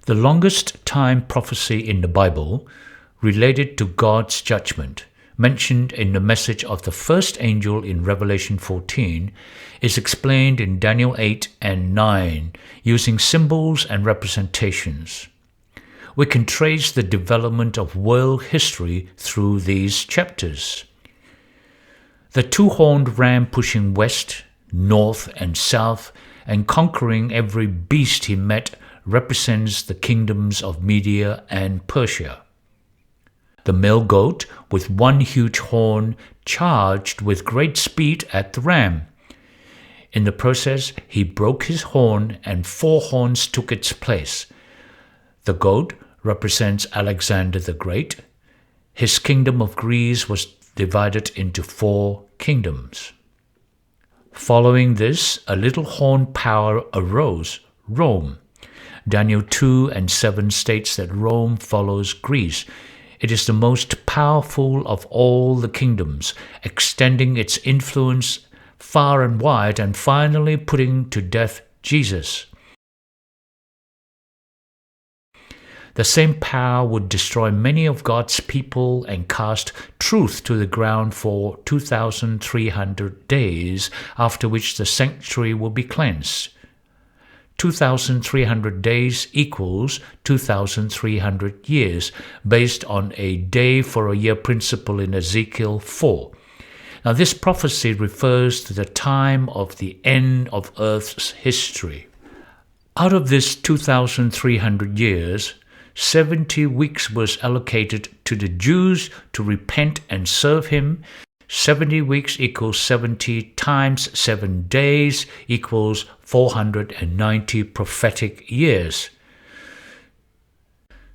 The longest time prophecy in the Bible related to God's judgment, mentioned in the message of the first angel in Revelation 14, is explained in Daniel 8 and 9 using symbols and representations. We can trace the development of world history through these chapters. The two-horned ram pushing west, north, and south and conquering every beast he met represents the kingdoms of Media and Persia. The male goat, with one huge horn, charged with great speed at the ram. In the process, he broke his horn and 4 horns took its place. The goat represents Alexander the Great. His kingdom of Greece was divided into 4 kingdoms. Following this, a little horn power arose, Rome. Daniel 2 and 7 states that Rome follows Greece. It is the most powerful of all the kingdoms, extending its influence far and wide and finally putting to death Jesus. The same power would destroy many of God's people and cast truth to the ground for 2,300 days, after which the sanctuary will be cleansed. 2,300 days equals 2,300 years, based on a day for a year principle in Ezekiel 4. Now, this prophecy refers to the time of the end of Earth's history. Out of this 2,300 years, 70 weeks was allocated to the Jews to repent and serve him. 70 weeks equals 70 times 7 days equals 490 prophetic years.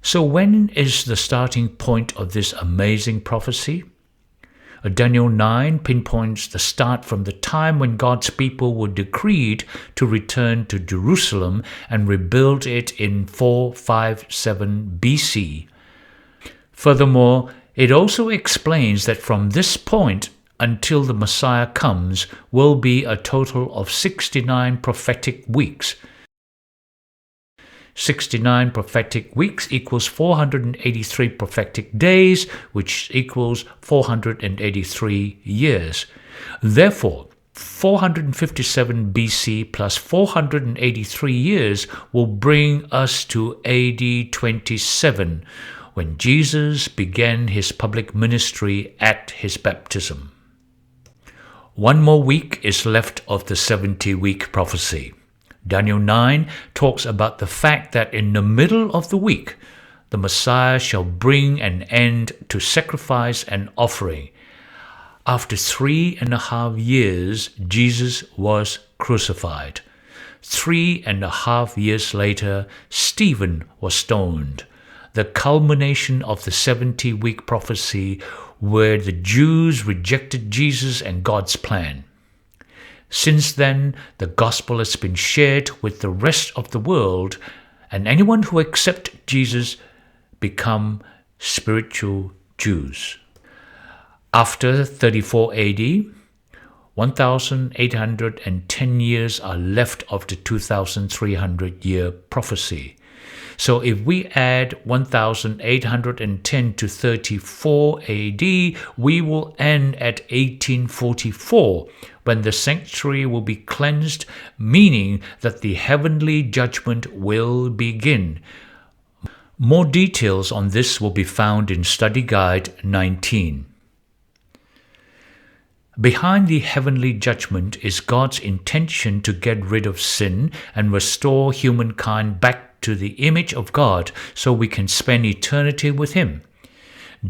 So when is the starting point of this amazing prophecy? Daniel 9 pinpoints the start from the time when God's people were decreed to return to Jerusalem and rebuild it in 457 BC. Furthermore, it also explains that from this point until the Messiah comes will be a total of 69 prophetic weeks. 69 prophetic weeks equals 483 prophetic days, which equals 483 years. Therefore, 457 BC plus 483 years will bring us to AD 27, when Jesus began his public ministry at his baptism. 1 more week is left of the 70-week prophecy. Daniel 9 talks about the fact that in the middle of the week, the Messiah shall bring an end to sacrifice and offering. After 3.5 years, Jesus was crucified. 3.5 years later, Stephen was stoned, the culmination of the 70-week prophecy where the Jews rejected Jesus and God's plan. Since then, the gospel has been shared with the rest of the world, and anyone who accepts Jesus become spiritual Jews. After 34 AD, 1,810 years are left of the 2,300-year prophecy. So if we add 1,810 to 34 AD, we will end at 1844, when the sanctuary will be cleansed, meaning that the heavenly judgment will begin. More details on this will be found in Study Guide 19. Behind the heavenly judgment is God's intention to get rid of sin and restore humankind back to the image of God so we can spend eternity with him.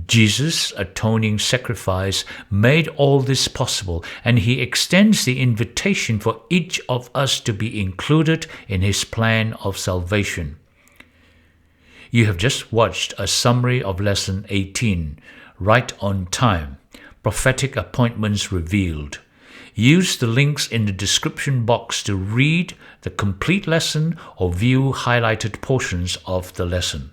Jesus' atoning sacrifice made all this possible, and he extends the invitation for each of us to be included in his plan of salvation. You have just watched a summary of Lesson 18, Right on Time, Prophetic Appointments Revealed. Use the links in the description box to read the complete lesson or view highlighted portions of the lesson.